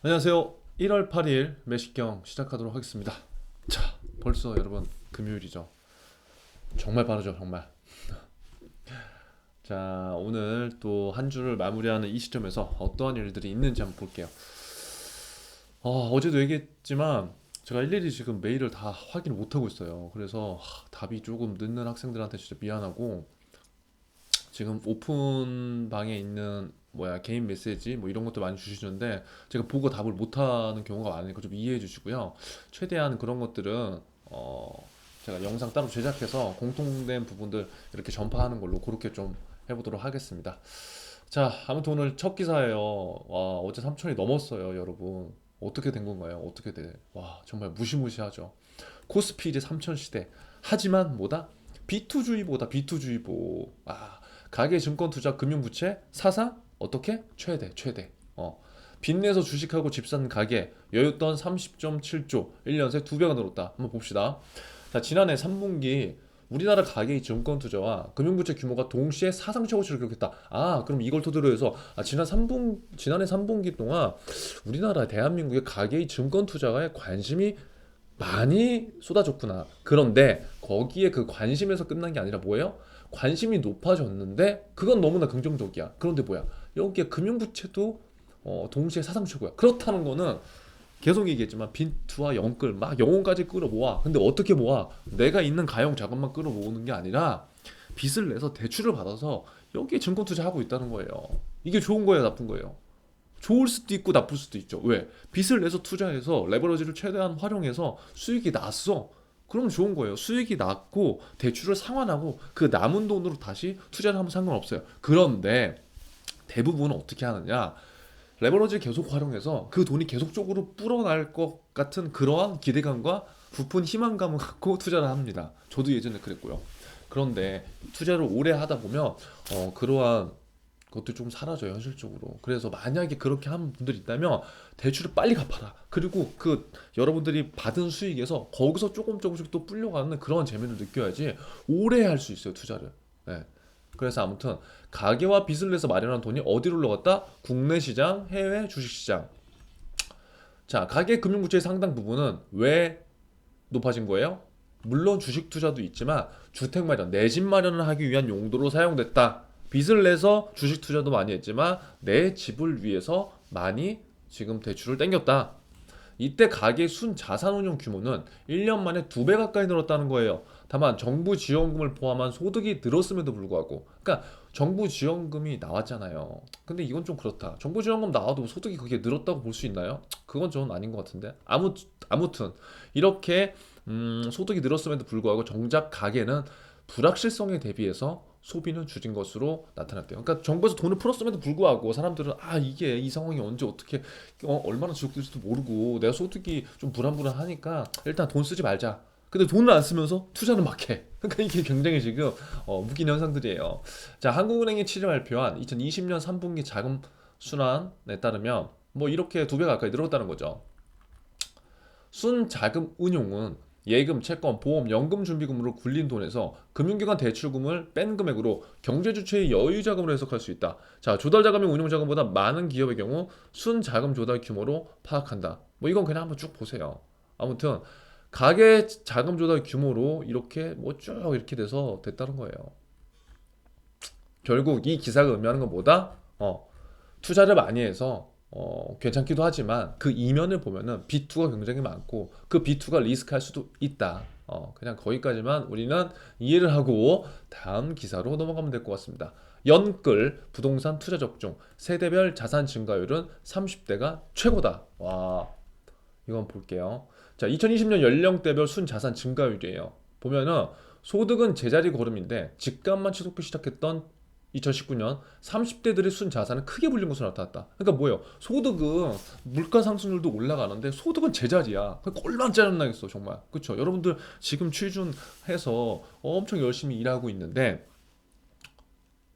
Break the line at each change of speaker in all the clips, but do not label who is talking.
안녕하세요. 1월 8일 매식경 시작하도록 하겠습니다. 자, 벌써 여러분 금요일이죠. 정말 빠르죠, 정말. 자, 오늘 또 한 주를 마무리하는 이 시점에서 어떠한 일들이 있는지 한번 볼게요. 어제도 얘기했지만 제가 일일이 지금 메일을 다 확인을 못하고 있어요. 그래서 답이 조금 늦는 학생들한테 진짜 미안하고, 지금 오픈 방에 있는 개인 메시지 뭐 이런 것도 많이 주시는데 제가 보고 답을 못하는 경우가 많으니까 좀 이해해 주시고요. 최대한 그런 것들은 제가 영상 따로 제작해서 공통된 부분들 이렇게 전파하는 걸로 그렇게 좀 해보도록 하겠습니다. 자, 아무튼 오늘 첫 기사예요. 와, 어제 3천이 넘었어요, 여러분. 어떻게 된 건가요? 어떻게 돼? 와, 정말 무시무시하죠. 코스피 이제 3천 시대. 하지만 뭐다? 비투주의보다 비투주의보. 가계 증권 투자 금융부채 사상 어떻게? 최대 최대. 빚내서 주식하고 집 산 가계 여윳돈 30.7조 1년 새 2배가 늘었다. 한번 봅시다. 자, 지난해 3분기 우리나라 가계의 증권 투자와 금융부채 규모가 동시에 사상 최고치를 기록했다. 그럼 이걸 토대로 해서 지난해 3분기 동안 우리나라 대한민국의 가계의 증권 투자에 관심이 많이 쏟아졌구나. 그런데 거기에 그 관심에서 끝난 게 아니라 뭐예요? 관심이 높아졌는데 그건 너무나 긍정적이야. 그런데 뭐야? 여기에 금융부채도 동시에 사상 최고야. 그렇다는 거는 계속 얘기했지만 빈투와 영끌 막 영혼까지 끌어모아. 근데 어떻게 모아? 내가 있는 가용 자금만 끌어모으는 게 아니라 빚을 내서 대출을 받아서 여기에 증권 투자하고 있다는 거예요. 이게 좋은 거예요, 나쁜 거예요? 좋을 수도 있고 나쁠 수도 있죠. 왜? 빚을 내서 투자해서 레버리지를 최대한 활용해서 수익이 났어. 그럼 좋은 거예요. 수익이 났고 대출을 상환하고 그 남은 돈으로 다시 투자를 하면 상관없어요. 그런데 대부분은 어떻게 하느냐? 레버리지를 계속 활용해서 그 돈이 계속적으로 불어날 것 같은 그러한 기대감과 부푼 희망감을 갖고 투자를 합니다. 저도 예전에 그랬고요. 그런데 투자를 오래 하다 보면 그러한 그것도 좀 사라져요, 현실적으로. 그래서 만약에 그렇게 하는 분들이 있다면 대출을 빨리 갚아라. 그리고 그 여러분들이 받은 수익에서 거기서 조금씩 또 불려가는 그런 재미를 느껴야지 오래 할 수 있어요, 투자를. 네. 그래서 아무튼 가계와 빚을 내서 마련한 돈이 어디로 흘러갔다? 국내 시장, 해외 주식 시장. 자, 가계 금융부채의 상당 부분은 왜 높아진 거예요? 물론 주식 투자도 있지만 주택 마련, 내 집 마련을 하기 위한 용도로 사용됐다. 빚을 내서 주식 투자도 많이 했지만 내 집을 위해서 많이 지금 대출을 땡겼다. 이때 가계 순자산운용 규모는 1년 만에 2배 가까이 늘었다는 거예요. 다만 정부 지원금을 포함한 소득이 늘었음에도 불구하고, 그러니까 정부 지원금이 나왔잖아요. 근데 이건 좀 그렇다. 정부 지원금 나와도 소득이 그게 늘었다고 볼 수 있나요? 그건 좀 아닌 것 같은데. 아무튼 이렇게 소득이 늘었음에도 불구하고 정작 가계는 불확실성에 대비해서 소비는 줄인 것으로 나타났대요. 그러니까 정부에서 돈을 풀었음에도 불구하고 사람들은 이게 이 상황이 언제 어떻게 얼마나 지속될지도 모르고 내가 소득이 좀 불안불안하니까 일단 돈 쓰지 말자. 근데 돈을 안 쓰면서 투자는 막 해. 그러니까 이게 굉장히 지금 웃긴 현상들이에요. 자, 한국은행이 7일 발표한 2020년 3분기 자금 순환에 따르면 뭐 이렇게 2배 가까이 늘었다는 거죠. 순자금 운용은 예금, 채권, 보험, 연금 준비금으로 굴린 돈에서 금융기관 대출금을 뺀 금액으로 경제주체의 여유자금으로 해석할 수 있다. 자, 조달자금이 운용자금보다 많은 기업의 경우 순자금 조달 규모로 파악한다. 뭐 이건 그냥 한번 쭉 보세요. 아무튼 가계 자금 조달 규모로 이렇게 뭐 쭉 이렇게 돼서 됐다는 거예요. 결국 이 기사가 의미하는 건 뭐다? 투자를 많이 해서 괜찮기도 하지만 그 이면을 보면은 B2가 굉장히 많고 그 B2가 리스크할 수도 있다. 그냥 거기까지만 우리는 이해를 하고 다음 기사로 넘어가면 될 것 같습니다. 연끌 부동산 투자 적중 세대별 자산 증가율은 30대가 최고다. 와, 이건 볼게요. 자, 2020년 연령대별 순자산 증가율이에요. 보면은 소득은 제자리 걸음인데 집값만 치솟기 시작했던 2019년 30대들의 순자산은 크게 불린 것으로 나타났다. 그러니까 뭐예요? 소득은 물가 상승률도 올라가는데 소득은 제자리야. 그러니까 얼마나 짜증나겠어, 정말. 그렇죠? 여러분들 지금 취준해서 엄청 열심히 일하고 있는데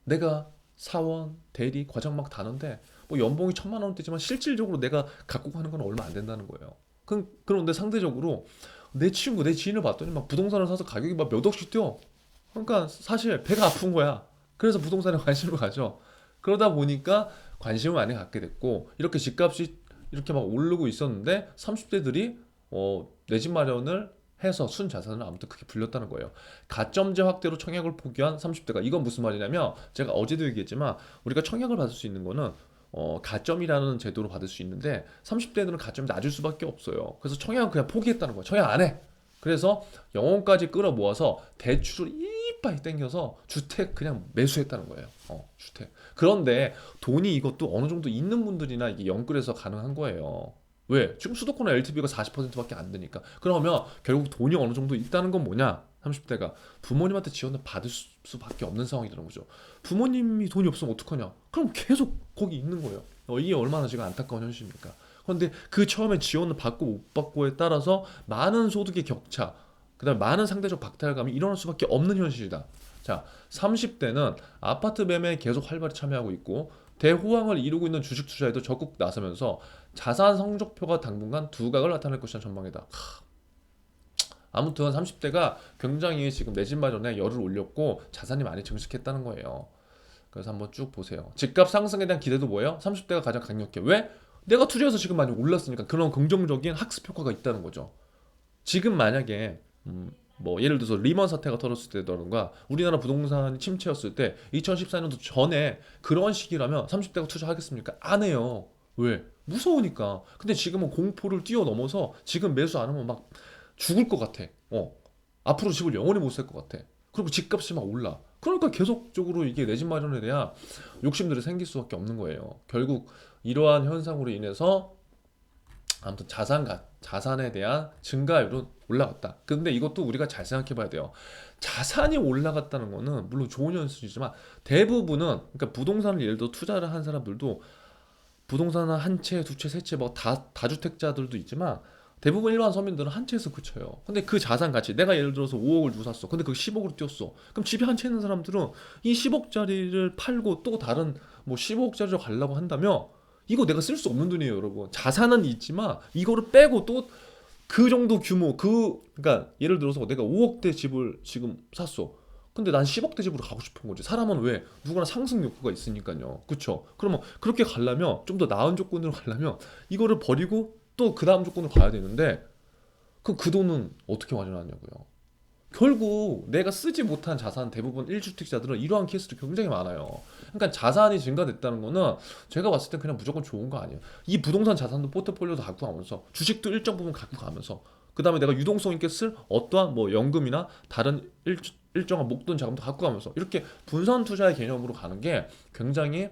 내가 사원, 대리, 과장 막 다는데 뭐 연봉이 1,000만 원대지만 실질적으로 내가 갖고 가는 건 얼마 안 된다는 거예요. 그런데 상대적으로 내 친구, 내 지인을 봤더니 막 부동산을 사서 가격이 막 몇 억씩 뛰어. 그러니까 사실 배가 아픈 거야. 그래서 부동산에 관심을 가져. 그러다 보니까 관심을 많이 갖게 됐고 이렇게 집값이 이렇게 막 오르고 있었는데 30대들이 내 집 마련을 해서 순자산을 아무튼 크게 불렸다는 거예요. 가점제 확대로 청약을 포기한 30대가 이건 무슨 말이냐면 제가 어제도 얘기했지만 우리가 청약을 받을 수 있는 거는 가점이라는 제도로 받을 수 있는데 30대들은 가점이 낮을 수밖에 없어요. 그래서 청약은 그냥 포기했다는 거예요. 청약 안 해. 그래서 영혼까지 끌어모아서 대출을 이빠이 땡겨서 주택 그냥 매수했다는 거예요. 주택. 그런데 돈이 이것도 어느 정도 있는 분들이나 이게 영끌에서 가능한 거예요. 왜? 지금 수도권의 LTV가 40%밖에 안 되니까. 그러면 결국 돈이 어느 정도 있다는 건 뭐냐? 30대가 부모님한테 지원을 받을 수밖에 없는 상황이 되는 거죠. 부모님이 돈이 없으면 어떡하냐? 그럼 계속 거기 있는 거예요. 이게 얼마나 지금 안타까운 현실입니까? 그런데 그 처음에 지원을 받고 못 받고에 따라서 많은 소득의 격차, 그다음에 많은 상대적 박탈감이 일어날 수밖에 없는 현실이다. 자, 30대는 아파트 매매에 계속 활발히 참여하고 있고 대호황을 이루고 있는 주식 투자에도 적극 나서면서 자산 성적표가 당분간 두각을 나타낼 것이라는 전망이다. 아무튼 30대가 굉장히 지금 내 집 마련에 열을 올렸고 자산이 많이 증식했다는 거예요. 그래서 한번 쭉 보세요. 집값 상승에 대한 기대도 뭐예요? 30대가 가장 강력해. 왜? 내가 투자해서 지금 많이 올랐으니까 그런 긍정적인 학습 효과가 있다는 거죠. 지금 만약에 뭐 예를 들어서 리먼 사태가 터졌을 때라든가 우리나라 부동산이 침체였을 때 2014년도 전에 그런 시기라면 30대가 투자하겠습니까? 안 해요. 왜? 무서우니까. 근데 지금은 공포를 뛰어넘어서 지금 매수 안 하면 막 죽을 것 같아. 앞으로 집을 영원히 못 살 것 같아. 그리고 집값이 막 올라. 그러니까 계속적으로 이게 내 집 마련에 대한 욕심들이 생길 수밖에 없는 거예요. 결국 이러한 현상으로 인해서 아무튼 자산에 대한 증가율은 올라갔다. 근데 이것도 우리가 잘 생각해 봐야 돼요. 자산이 올라갔다는 거는 물론 좋은 현실이지만 대부분은 그러니까 부동산을 예를 들어 투자를 한 사람들도 부동산은 한 채, 두 채, 세 채 뭐 다주택자들도 있지만 대부분 일반 서민들은 한 채에서 그쳐요. 근데 그 자산 가치 내가 예를 들어서 5억을 주고 샀어. 근데 그게 10억으로 뛰었어. 그럼 집에 한 채 있는 사람들은 이 10억짜리를 팔고 또 다른 뭐 15억짜리로 가려고 한다면 이거 내가 쓸 수 없는 돈이에요, 여러분. 자산은 있지만 이거를 빼고 또 그 정도 규모 그러니까 예를 들어서 내가 5억대 집을 지금 샀어. 근데 난 10억대 집으로 가고 싶은 거지. 사람은 왜? 누구나 상승 욕구가 있으니까요. 그쵸? 그러면 그렇게 가려면 좀 더 나은 조건으로 가려면 이거를 버리고 또 그 다음 조건으로 가야 되는데 그럼 그 돈은 어떻게 마련하냐고요. 결국 내가 쓰지 못한 자산 대부분 1주택자들은 이러한 케이스도 굉장히 많아요. 그러니까 자산이 증가됐다는 거는 제가 봤을 때 그냥 무조건 좋은 거 아니에요. 이 부동산 자산도 포트폴리오도 갖고 가면서 주식도 일정 부분 갖고 가면서 그 다음에 내가 유동성 있게 쓸 어떠한 뭐 연금이나 다른 일정한 목돈 자금도 갖고 가면서 이렇게 분산 투자의 개념으로 가는 게 굉장히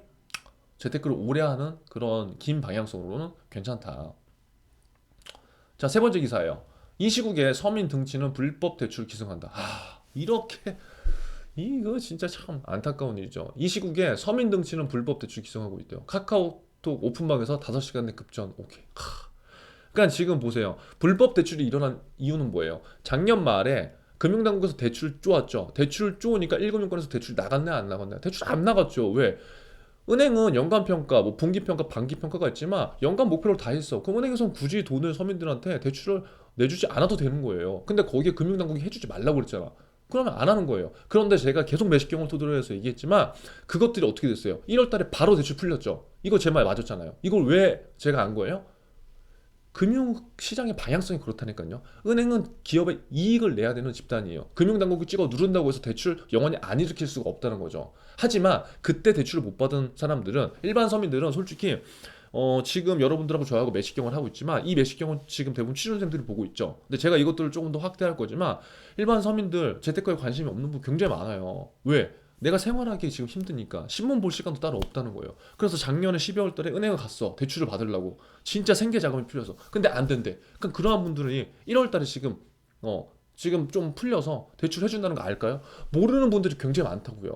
재테크를 오래 하는 그런 긴 방향성으로는 괜찮다. 자, 세 번째 기사예요. 이 시국에 서민 등치는 불법 대출 기승한다. 이렇게 이거 진짜 참 안타까운 일이죠. 이 시국에 서민 등치는 불법 대출 기승하고 있대요. 카카오톡 오픈방에서 5시간 내 급전. 오케이. 그러니까 지금 보세요. 불법 대출이 일어난 이유는 뭐예요? 작년 말에 금융당국에서 대출 쪼았죠. 대출 쪼으니까 1금융권에서 대출 나갔네 안 나갔네? 대출 안 나갔죠. 왜? 은행은 연간평가, 뭐 분기평가, 반기평가가 있지만 연간 목표를 다 했어. 그럼 은행에서는 굳이 돈을 서민들한테 대출을 내주지 않아도 되는 거예요. 근데 거기에 금융당국이 해주지 말라고 그랬잖아. 그러면 안 하는 거예요. 그런데 제가 계속 매식경을 토대로 해서 얘기했지만 그것들이 어떻게 됐어요? 1월 달에 바로 대출 풀렸죠. 이거 제 말 맞았잖아요. 이걸 왜 제가 안 거예요? 금융시장의 방향성이 그렇다니까요. 은행은 기업의 이익을 내야 되는 집단이에요. 금융당국이 찍어 누른다고 해서 대출 영원히 안 일으킬 수가 없다는 거죠. 하지만 그때 대출을 못 받은 사람들은 일반 서민들은 솔직히 지금 여러분들하고 저하고 매식경을 하고 있지만 이 매식경은 지금 대부분 취준생들이 보고 있죠. 근데 제가 이것들을 조금 더 확대할 거지만 일반 서민들 재테크에 관심이 없는 분 굉장히 많아요. 왜? 내가 생활하기 지금 힘드니까 신문 볼 시간도 따로 없다는 거예요. 그래서 작년에 12월 달에 은행을 갔어. 대출을 받으려고. 진짜 생계 자금이 필요해서. 근데 안 된대. 그러니까 그러한 분들이 1월 달에 지금 좀 풀려서 대출 해준다는 거 알까요? 모르는 분들이 굉장히 많다고요.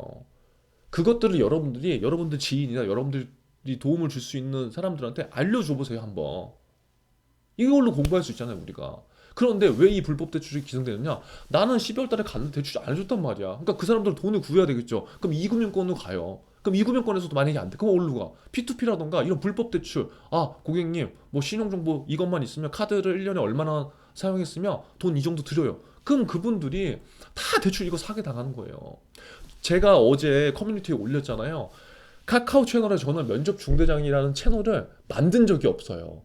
그것들을 여러분들 지인이나 여러분들이 도움을 줄 수 있는 사람들한테 알려줘 보세요, 한번. 이걸로 공부할 수 있잖아요, 우리가. 그런데 왜 이 불법 대출이 기승되느냐? 나는 12월 달에 갔는데 대출 안 해줬단 말이야. 그러니까 그 사람들 돈을 구해야 되겠죠. 그럼 이금융권으로 가요. 그럼 이금융권에서도 만약에 안 돼. 그럼 어디로 가? P2P라던가 이런 불법 대출. 고객님, 뭐 신용정보 이것만 있으면 카드를 1년에 얼마나 사용했으면 돈 이 정도 드려요. 그럼 그분들이 다 대출 이거 사게 당하는 거예요. 제가 어제 커뮤니티에 올렸잖아요. 카카오 채널에 저는 면접 중대장이라는 채널을 만든 적이 없어요.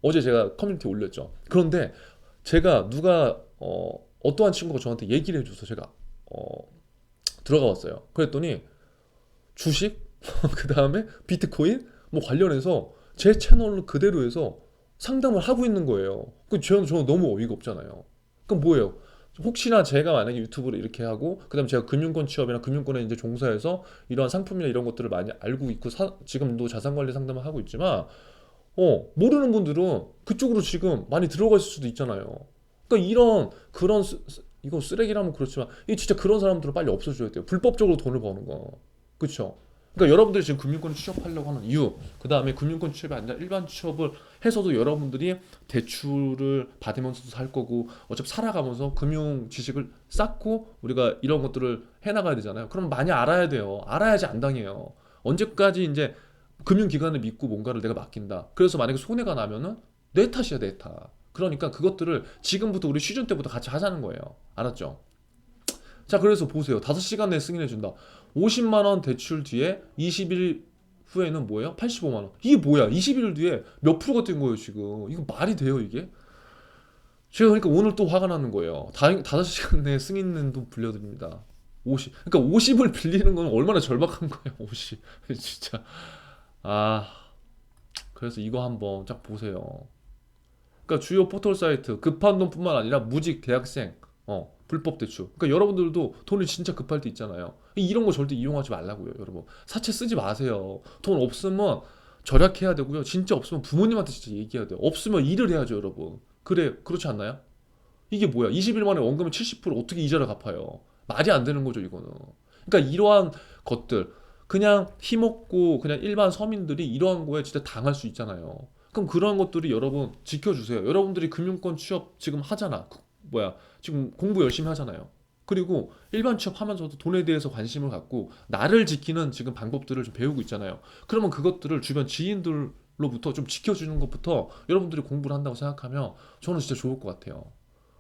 어제 제가 커뮤니티에 올렸죠. 그런데 제가 누가 어떠한 친구가 저한테 얘기를 해줘서 제가 어, 들어가 봤어요. 그랬더니 주식, 그 다음에 비트코인 뭐 관련해서 제 채널로 그대로 해서 상담을 하고 있는 거예요. 저는 너무 어이가 없잖아요. 그럼 뭐예요? 혹시나 제가 만약에 유튜브를 이렇게 하고 그다음 제가 금융권 취업이나 금융권에 이제 종사해서 이러한 상품이나 이런 것들을 많이 알고 있고 지금도 자산관리 상담을 하고 있지만 모르는 분들은 그쪽으로 지금 많이 들어가 있을 수도 있잖아요. 그러니까 이런 그런 이거 쓰레기라면 그렇지만 이 진짜 그런 사람들은 빨리 없어져야 돼요. 불법적으로 돈을 버는 거. 그렇죠? 그러니까 여러분들이 지금 금융권 취업하려고 하는 이유, 그 다음에 금융권 취업이 아니라 일반 취업을 해서도 여러분들이 대출을 받으면서도 살 거고 어차피 살아가면서 금융 지식을 쌓고 우리가 이런 것들을 해나가야 되잖아요. 그럼 많이 알아야 돼요. 알아야지 안 당해요. 언제까지 이제 금융기관을 믿고 뭔가를 내가 맡긴다. 그래서 만약에 손해가 나면은 내 탓이야, 내 탓. 그러니까 그것들을 지금부터 우리 시즌 때부터 같이 하자는 거예요. 알았죠? 자, 그래서 보세요. 5시간 내에 승인해준다. 50만 원 대출 뒤에 20일 후에는 뭐예요? 85만 원. 이게 뭐야? 20일 뒤에 몇 프로가 뛴 거예요, 지금. 이거 말이 돼요, 이게? 제가 그러니까 오늘 또 화가 나는 거예요. 5시간 내에 승인도 불려드립니다. 50. 그러니까 50을 빌리는 건 얼마나 절박한 거예요, 50. 진짜. 아, 그래서 이거 한번 쫙 보세요. 그러니까 주요 포털 사이트 급한 돈뿐만 아니라 무직 대학생 불법 대출. 그러니까 여러분들도 돈이 진짜 급할 때 있잖아요. 이런 거 절대 이용하지 말라고요, 여러분. 사채 쓰지 마세요. 돈 없으면 절약해야 되고요. 진짜 없으면 부모님한테 진짜 얘기해야 돼요. 없으면 일을 해야죠, 여러분. 그래, 그렇지 않나요? 이게 뭐야? 20일 만에 원금의 70% 어떻게 이자를 갚아요? 말이 안 되는 거죠, 이거는. 그러니까 이러한 것들 그냥 힘없고 그냥 일반 서민들이 이러한 거에 진짜 당할 수 있잖아요. 그럼 그러한 것들이 여러분 지켜주세요. 여러분들이 금융권 취업 지금 하잖아. 뭐야? 지금 공부 열심히 하잖아요. 그리고 일반 취업하면서도 돈에 대해서 관심을 갖고 나를 지키는 지금 방법들을 좀 배우고 있잖아요. 그러면 그것들을 주변 지인들로부터 좀 지켜주는 것부터 여러분들이 공부를 한다고 생각하면 저는 진짜 좋을 것 같아요.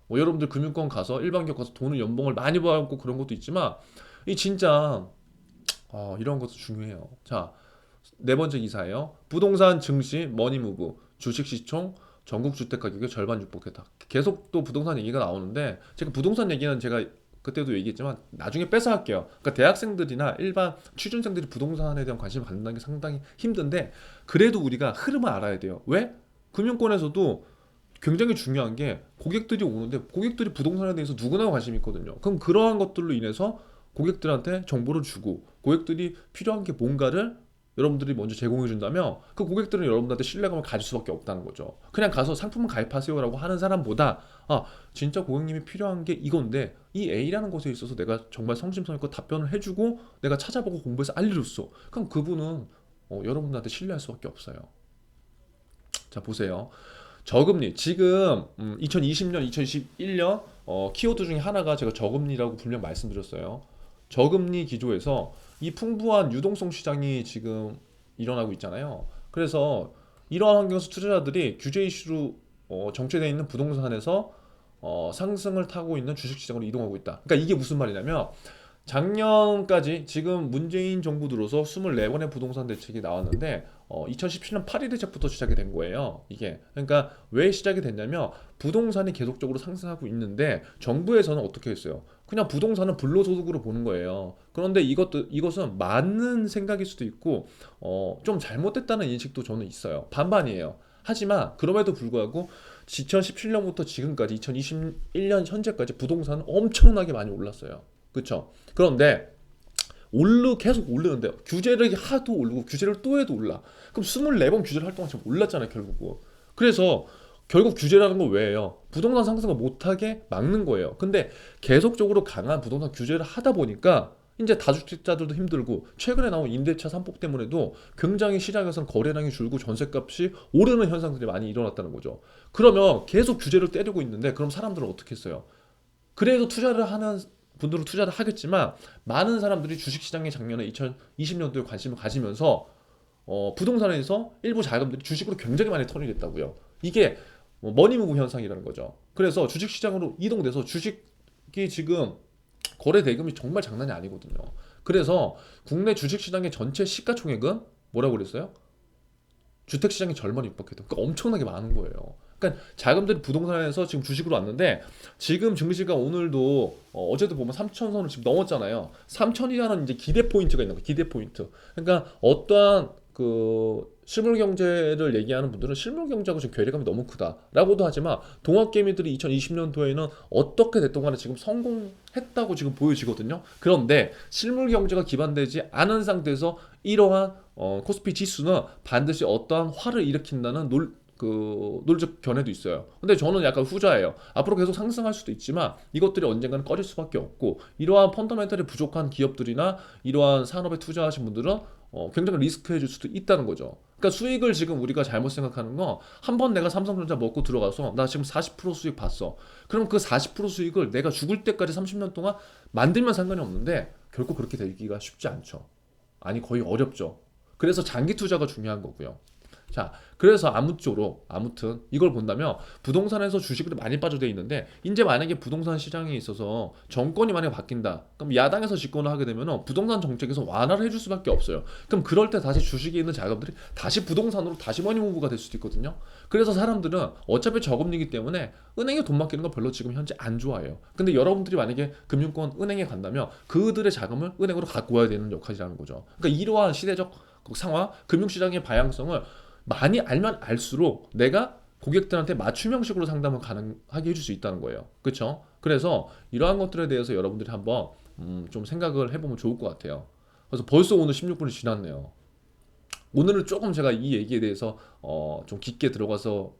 뭐 여러분들 금융권 가서 일반 기업 가서 돈을 연봉을 많이 받고 그런 것도 있지만 이 진짜 이런 것도 중요해요. 자, 네 번째 기사예요. 부동산 증시 머니무브 주식 시총 전국 주택 가격의 절반 육박했다. 계속 또 부동산 얘기가 나오는데 제가 부동산 얘기는 제가 그때도 얘기했지만 나중에 뺏어 할게요. 그러니까 대학생들이나 일반 취준생들이 부동산에 대한 관심을 갖는다는 게 상당히 힘든데 그래도 우리가 흐름을 알아야 돼요. 왜? 금융권에서도 굉장히 중요한 게 고객들이 오는데 고객들이 부동산에 대해서 누구나 관심이 있거든요. 그럼 그러한 것들로 인해서 고객들한테 정보를 주고 고객들이 필요한 게 뭔가를 여러분들이 먼저 제공해 준다면 그 고객들은 여러분들한테 신뢰감을 가질 수밖에 없다는 거죠. 그냥 가서 상품을 가입하세요라고 하는 사람보다 진짜 고객님이 필요한 게 이건데 이 A라는 것에 있어서 내가 정말 성심성의껏 답변을 해주고 내가 찾아보고 공부해서 알려줬어. 그럼 그분은 여러분들한테 신뢰할 수밖에 없어요. 자, 보세요. 저금리 지금 2020년, 2021년 키워드 중에 하나가 제가 저금리라고 분명 말씀드렸어요. 저금리 기조에서 이 풍부한 유동성 시장이 지금 일어나고 있잖아요. 그래서 이러한 환경에서 투자자들이 규제 이슈로 정체되어 있는 부동산에서 상승을 타고 있는 주식시장으로 이동하고 있다. 그러니까 이게 무슨 말이냐면 작년까지 지금 문재인 정부 들어서 24번의 부동산 대책이 나왔는데 2017년 8일 대책부터 시작이 된 거예요. 이게 그러니까 왜 시작이 됐냐면 부동산이 계속적으로 상승하고 있는데 정부에서는 어떻게 했어요? 그냥 부동산은 불로소득으로 보는 거예요. 그런데 이것은 맞는 생각일 수도 있고 좀 잘못됐다는 인식도 저는 있어요. 반반이에요. 하지만 그럼에도 불구하고 2017년부터 지금까지 2021년 현재까지 부동산은 엄청나게 많이 올랐어요. 그렇죠? 그런데 계속 오르는데 규제를 하도 오르고 규제를 또 해도 올라. 그럼 24번 규제를 할 동안 지금 올랐잖아요, 결국은. 그래서 결국 규제라는 건 왜예요? 부동산 상승을 못하게 막는 거예요. 근데 계속적으로 강한 부동산 규제를 하다 보니까 이제 다주택자들도 힘들고 최근에 나온 임대차 3법 때문에도 굉장히 시장에서는 거래량이 줄고 전셋값이 오르는 현상들이 많이 일어났다는 거죠. 그러면 계속 규제를 때리고 있는데 그럼 사람들은 어떻게 했어요? 그래도 투자를 하는 분들은 투자를 하겠지만 많은 사람들이 주식시장에 작년에 2020년도에 관심을 가지면서 부동산에서 일부 자금들이 주식으로 굉장히 많이 턴이 됐다고요. 이게 머니무브 현상이라는 거죠. 그래서 주식시장으로 이동돼서 주식이 지금 거래 대금이 정말 장난이 아니거든요. 그래서 국내 주식시장의 전체 시가총액은 뭐라고 그랬어요? 주택 시장이 절반 육박해도 그러니까 엄청나게 많은 거예요. 그러니까 자금들이 부동산에서 지금 주식으로 왔는데 지금 증시가 오늘도 어제도 보면 3천 선을 지금 넘었잖아요. 3천이라는 이제 기대 포인트가 있는 거예요. 기대 포인트. 그러니까 어떠한 그 실물 경제를 얘기하는 분들은 실물 경제하고 지금 괴리감이 너무 크다라고도 하지만 동학개미들이 2020년도에는 어떻게 됐든 간에 지금 성공했다고 지금 보여지거든요. 그런데 실물 경제가 기반되지 않은 상태에서 이러한 코스피 지수는 반드시 어떠한 화를 일으킨다는 논리적 견해도 있어요. 근데 저는 약간 후자예요. 앞으로 계속 상승할 수도 있지만 이것들이 언젠가는 꺼질 수밖에 없고 이러한 펀더멘털이 부족한 기업들이나 이러한 산업에 투자하신 분들은 굉장히 리스크해질 수도 있다는 거죠. 그러니까 수익을 지금 우리가 잘못 생각하는 거 한 번 내가 삼성전자 먹고 들어가서 나 지금 40% 수익 봤어. 그럼 그 40% 수익을 내가 죽을 때까지 30년 동안 만들면 상관이 없는데 결코 그렇게 되기가 쉽지 않죠. 아니 거의 어렵죠. 그래서 장기 투자가 중요한 거고요. 자, 그래서 아무튼 이걸 본다면 부동산에서 주식들이 많이 빠져돼 있는데 이제 만약에 부동산 시장에 있어서 정권이 만약에 바뀐다. 그럼 야당에서 집권을 하게 되면 부동산 정책에서 완화를 해줄 수밖에 없어요. 그럼 그럴 때 다시 주식에 있는 자금들이 다시 부동산으로 다시 머니무브가 될 수도 있거든요. 그래서 사람들은 어차피 저금리기 때문에 은행에 돈 맡기는 거 별로 지금 현재 안 좋아해요. 근데 여러분들이 만약에 금융권 은행에 간다면 그들의 자금을 은행으로 갖고 와야 되는 역할이라는 거죠. 그러니까 이러한 시대적 상황, 금융시장의 방향성을 많이 알면 알수록 내가 고객들한테 맞춤 형식으로 상담을 가능하게 해줄 수 있다는 거예요. 그렇죠? 그래서 이러한 것들에 대해서 여러분들이 한번 좀 생각을 해보면 좋을 것 같아요. 그래서 벌써 오늘 16분이 지났네요. 오늘은 조금 제가 이 얘기에 대해서 좀 깊게 들어가서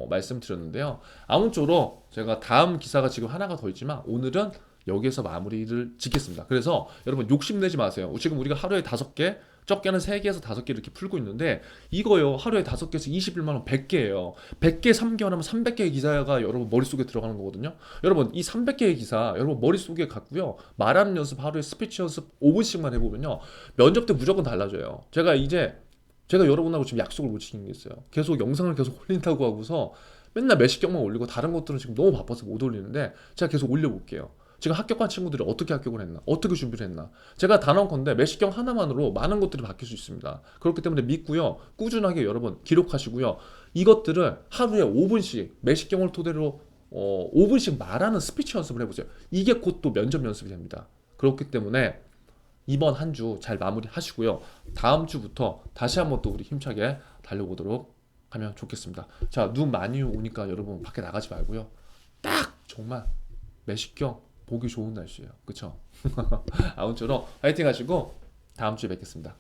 말씀드렸는데요. 아무쪼록 제가 다음 기사가 지금 하나가 더 있지만 오늘은 여기에서 마무리를 짓겠습니다. 그래서 여러분 욕심내지 마세요. 지금 우리가 하루에 5개, 적게는 3개에서 5개 이렇게 풀고 있는데 이거요. 하루에 5개에서 21만 원 100개예요. 100개 3개월 하면 300개의 기사가 여러분 머릿속에 들어가는 거거든요. 여러분 이 300개의 기사 여러분 머릿속에 갖고요. 말하는 연습 하루에 스피치 연습 5분씩만 해보면요. 면접 때 무조건 달라져요. 제가 여러분하고 지금 약속을 못 지킨 게 있어요. 계속 영상을 계속 올린다고 하고서 맨날 몇십 경만 올리고 다른 것들은 지금 너무 바빠서 못 올리는데 제가 계속 올려볼게요. 지금 합격한 친구들이 어떻게 합격을 했나, 어떻게 준비를 했나. 제가 단언컨대 매식경 하나만으로 많은 것들이 바뀔 수 있습니다. 그렇기 때문에 믿고요, 꾸준하게 여러분 기록하시고요. 이것들을 하루에 5분씩 매식경을 토대로 5분씩 말하는 스피치 연습을 해보세요. 이게 곧 또 면접 연습이 됩니다. 그렇기 때문에 이번 한 주 잘 마무리하시고요. 다음 주부터 다시 한번 또 우리 힘차게 달려보도록 하면 좋겠습니다. 자, 눈 많이 오니까 여러분 밖에 나가지 말고요. 딱 정말 매식경 보기 좋은 날씨예요. 그쵸? 아무쪼록 화이팅 하시고 다음 주에 뵙겠습니다.